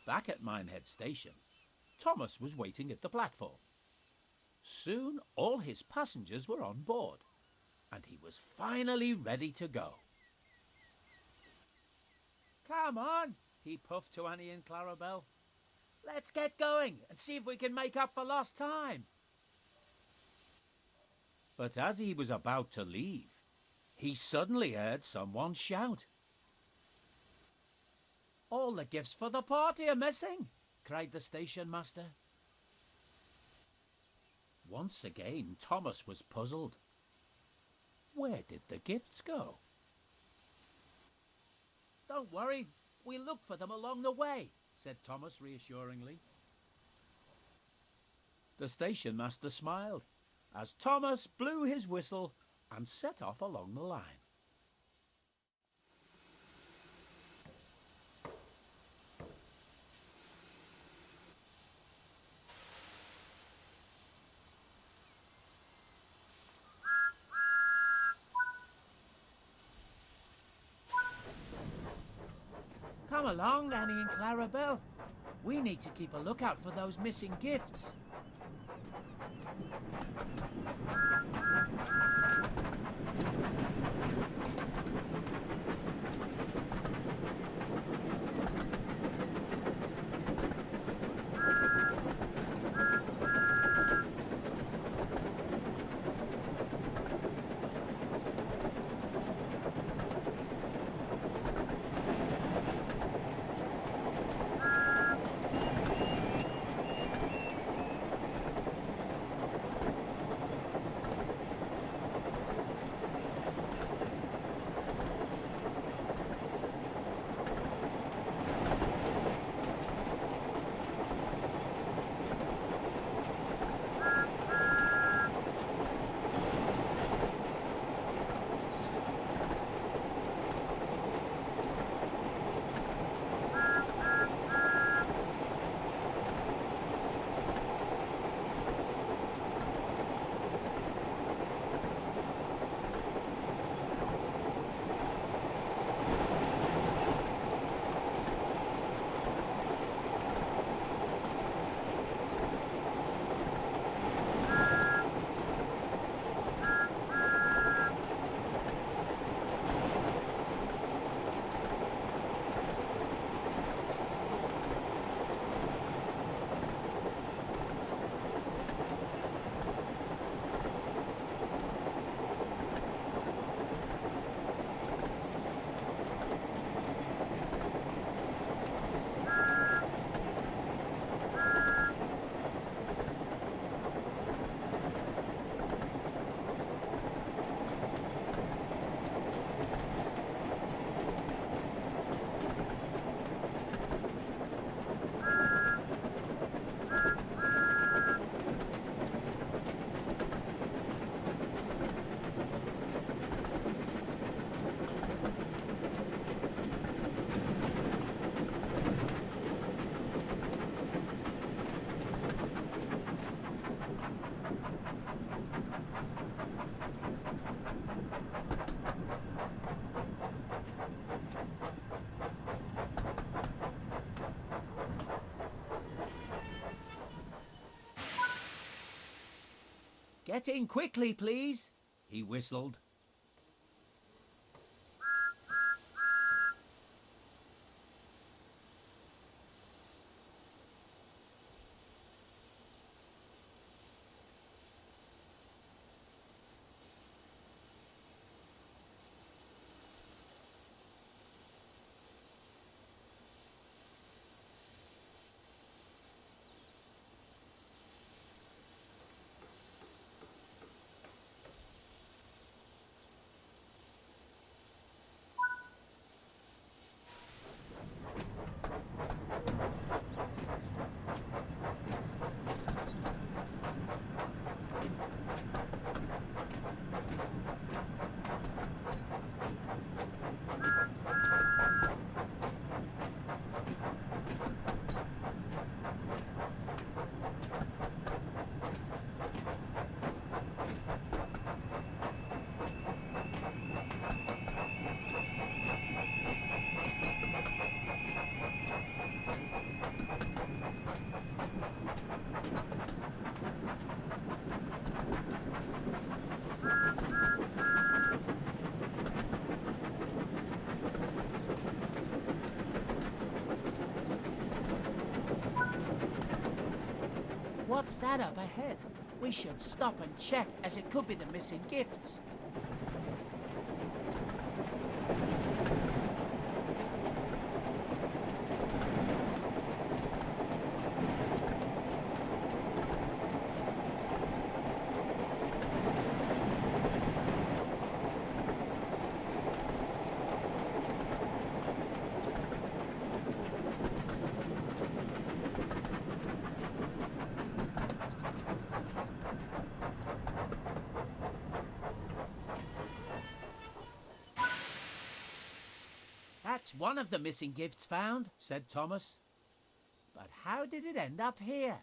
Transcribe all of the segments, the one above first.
Back at Minehead Station, Thomas was waiting at the platform. Soon all his passengers were on board, and he was finally ready to go. "Come on," he puffed to Annie and Clarabel. "Let's get going and see if we can make up for lost time." But as he was about to leave, he suddenly heard someone shout. "All the gifts for the party are missing," cried the station master. Once again, Thomas was puzzled. Where did the gifts go? "Don't worry, we'll look for them along the way," said Thomas reassuringly. The station master smiled as Thomas blew his whistle and set off along the line. "Come along, Annie and Clarabel. We need to keep a lookout for those missing gifts." "Get in quickly, please," he whistled. What's that up ahead? We should stop and check, as it could be the missing gifts. That's one of the missing gifts found, said Thomas. But how did it end up here?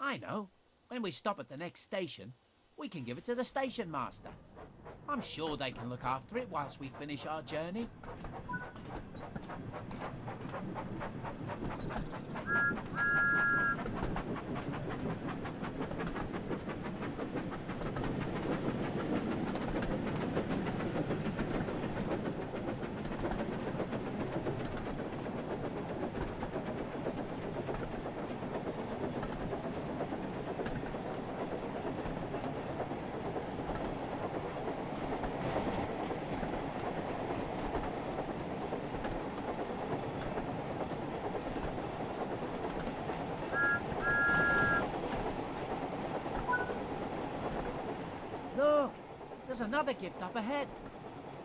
I know. When we stop at the next station, we can give it to the station master. I'm sure they can look after it whilst we finish our journey. Look, there's another gift up ahead.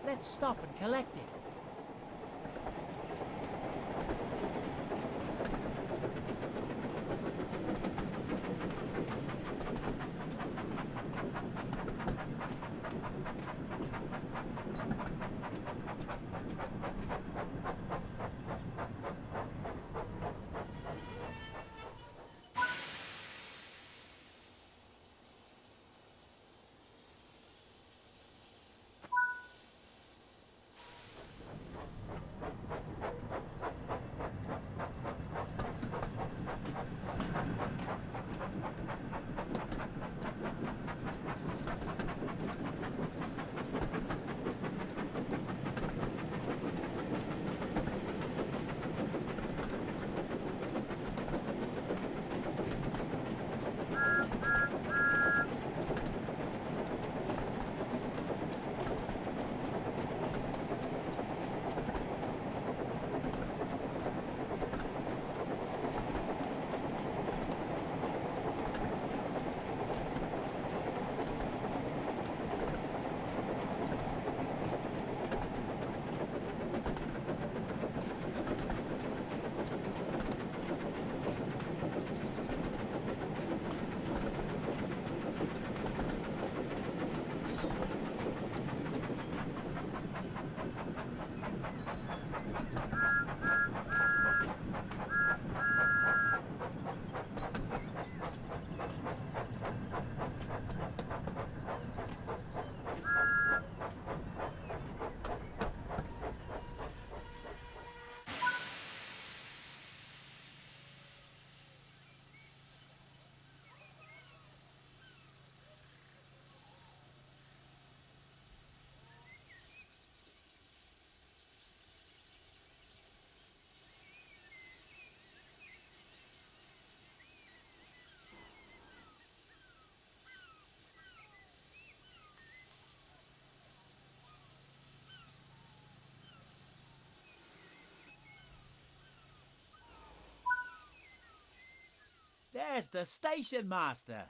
Let's stop and collect it. There's the station master.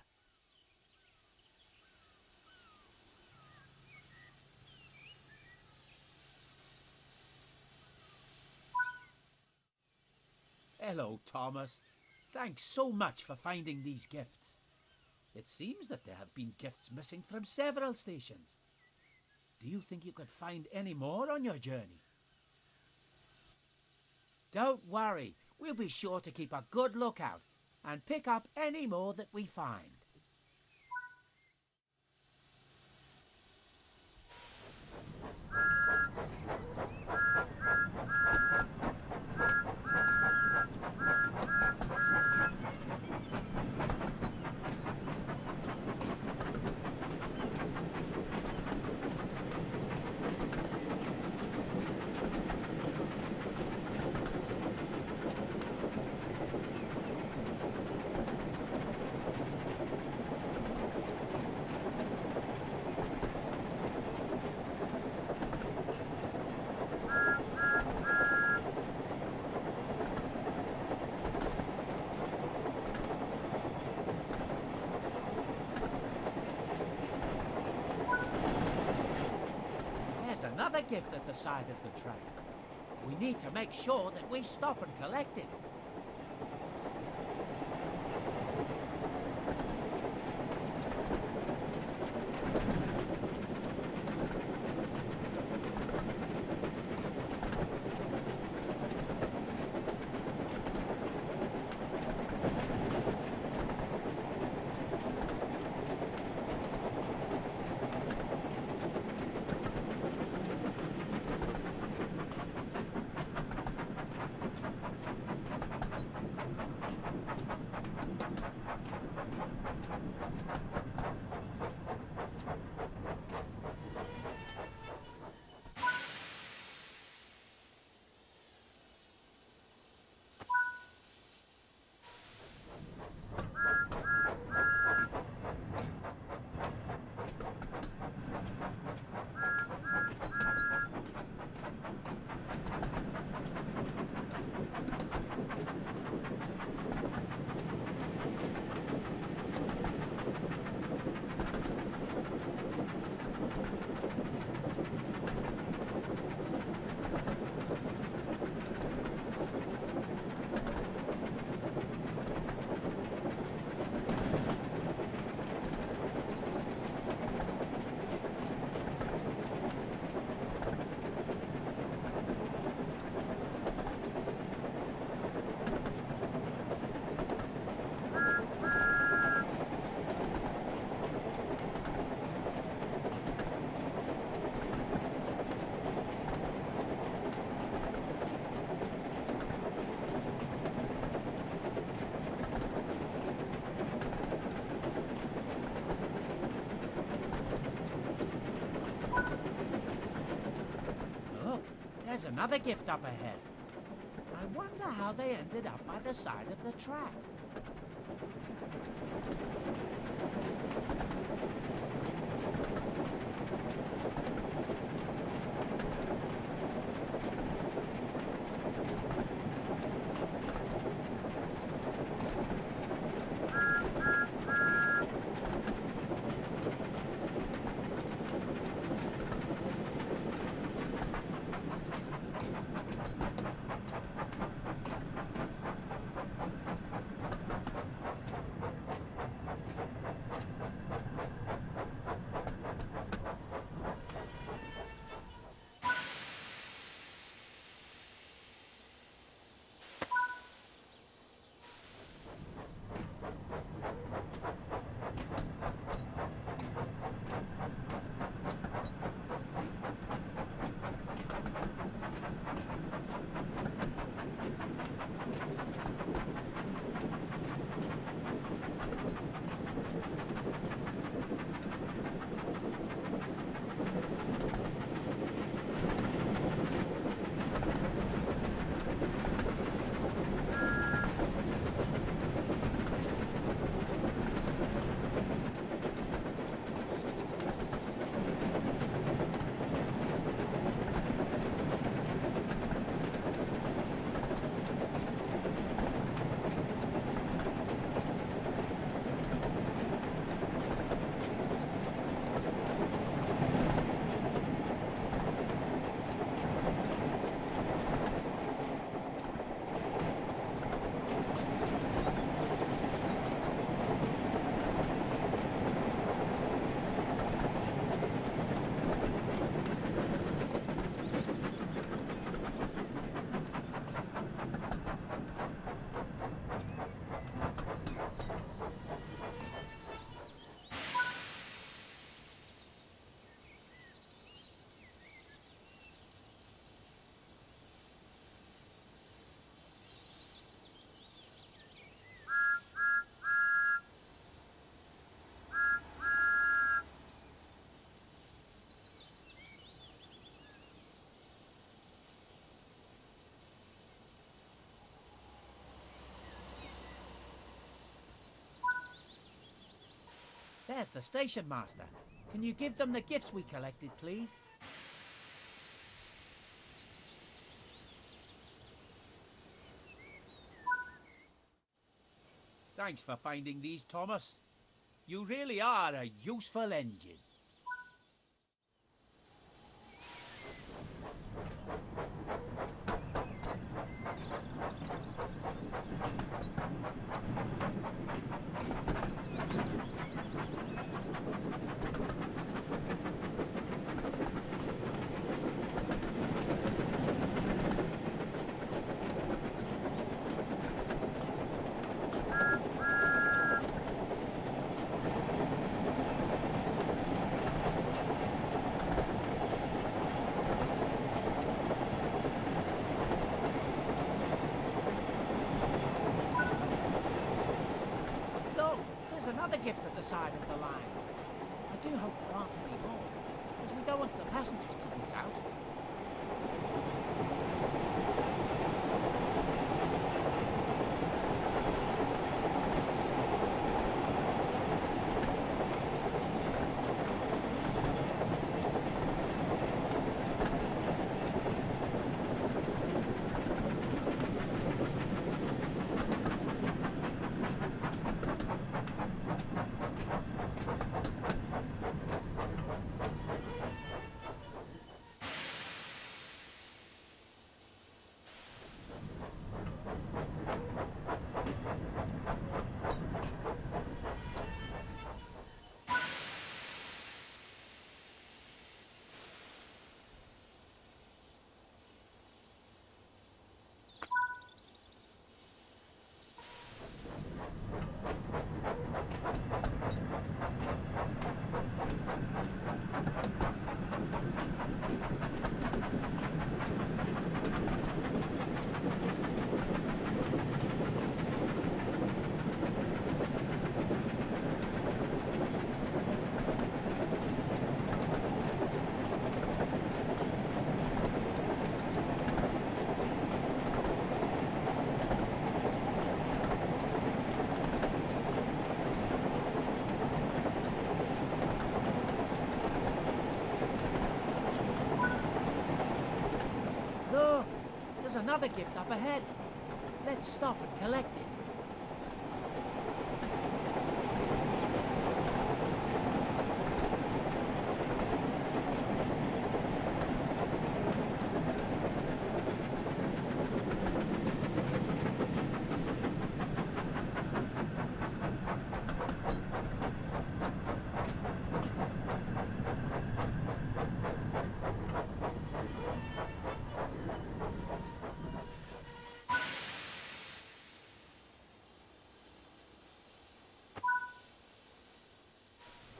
Hello, Thomas. Thanks so much for finding these gifts. It seems that there have been gifts missing from several stations. Do you think you could find any more on your journey? Don't worry. We'll be sure to keep a good lookout and pick up any more that we find. There's another gift at the side of the track. We need to make sure that we stop and collect it. Look, there's another gift up ahead. I wonder how they ended up by the side of the track. There's the station master. Can you give them the gifts we collected, please? Thanks for finding these, Thomas. You really are a useful engine. another gift at the side of the line. I do hope there aren't any more, as we don't want the passengers to miss out. Look, there's another gift up ahead. Let's stop and collect it.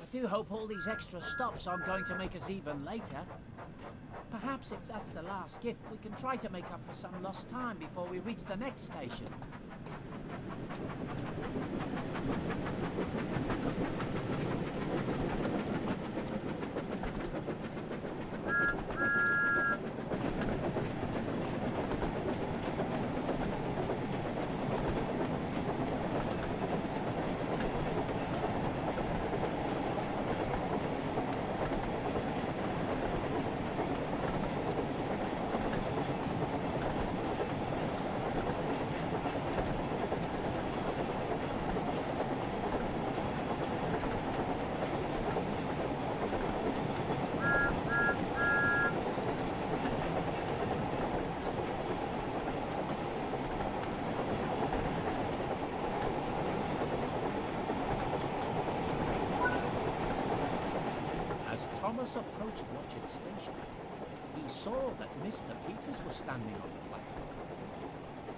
I do hope all these extra stops aren't going to make us even later. Perhaps if that's the last gift, we can try to make up for some lost time before we reach the next station. Thomas approached Watchet Station. He saw that Mr. Peters was standing on the platform.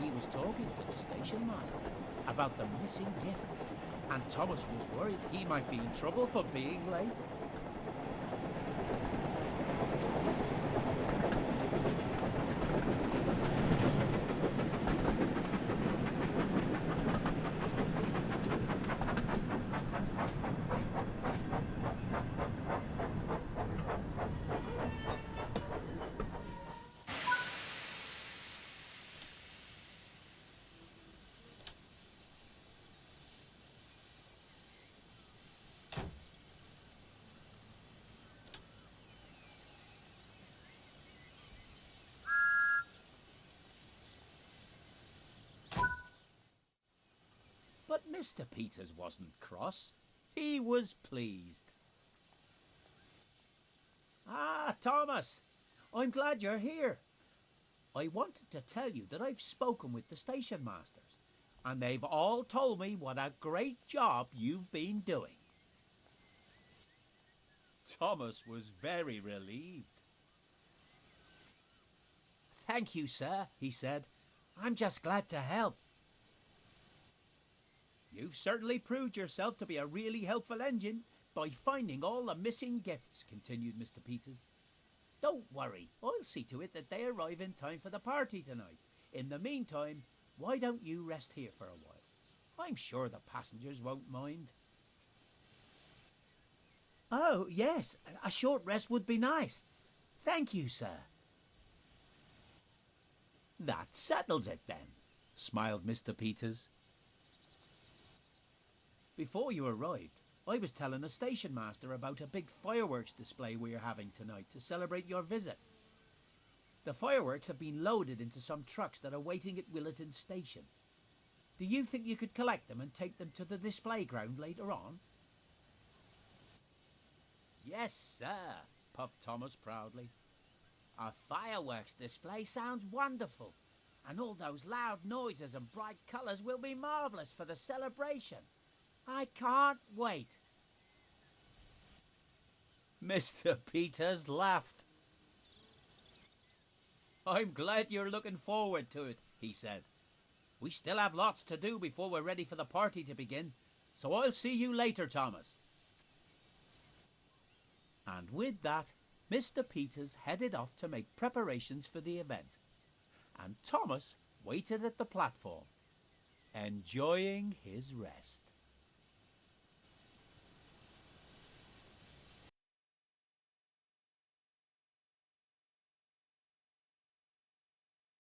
He was talking to the station master about the missing gifts, and Thomas was worried he might be in trouble for being late. But Mr. Peters wasn't cross. He was pleased. Ah, Thomas, I'm glad you're here. I wanted to tell you that I've spoken with the station masters, and they've all told me what a great job you've been doing. Thomas was very relieved. Thank you, sir, he said. I'm just glad to help. You've certainly proved yourself to be a really helpful engine by finding all the missing gifts, continued Mr. Peters. Don't worry, I'll see to it that they arrive in time for the party tonight. In the meantime, why don't you rest here for a while? I'm sure the passengers won't mind. Oh, yes, a short rest would be nice. Thank you, sir. That settles it then, smiled Mr. Peters. Before you arrived, I was telling the station master about a big fireworks display we are having tonight to celebrate your visit. The fireworks have been loaded into some trucks that are waiting at Willerton Station. Do you think you could collect them and take them to the display ground later on? Yes, sir, puffed Thomas proudly. Our fireworks display sounds wonderful, and all those loud noises and bright colours will be marvellous for the celebration. I can't wait. Mr. Peters laughed. I'm glad you're looking forward to it, he said. We still have lots to do before we're ready for the party to begin, so I'll see you later, Thomas. And with that, Mr. Peters headed off to make preparations for the event, and Thomas waited at the platform, enjoying his rest.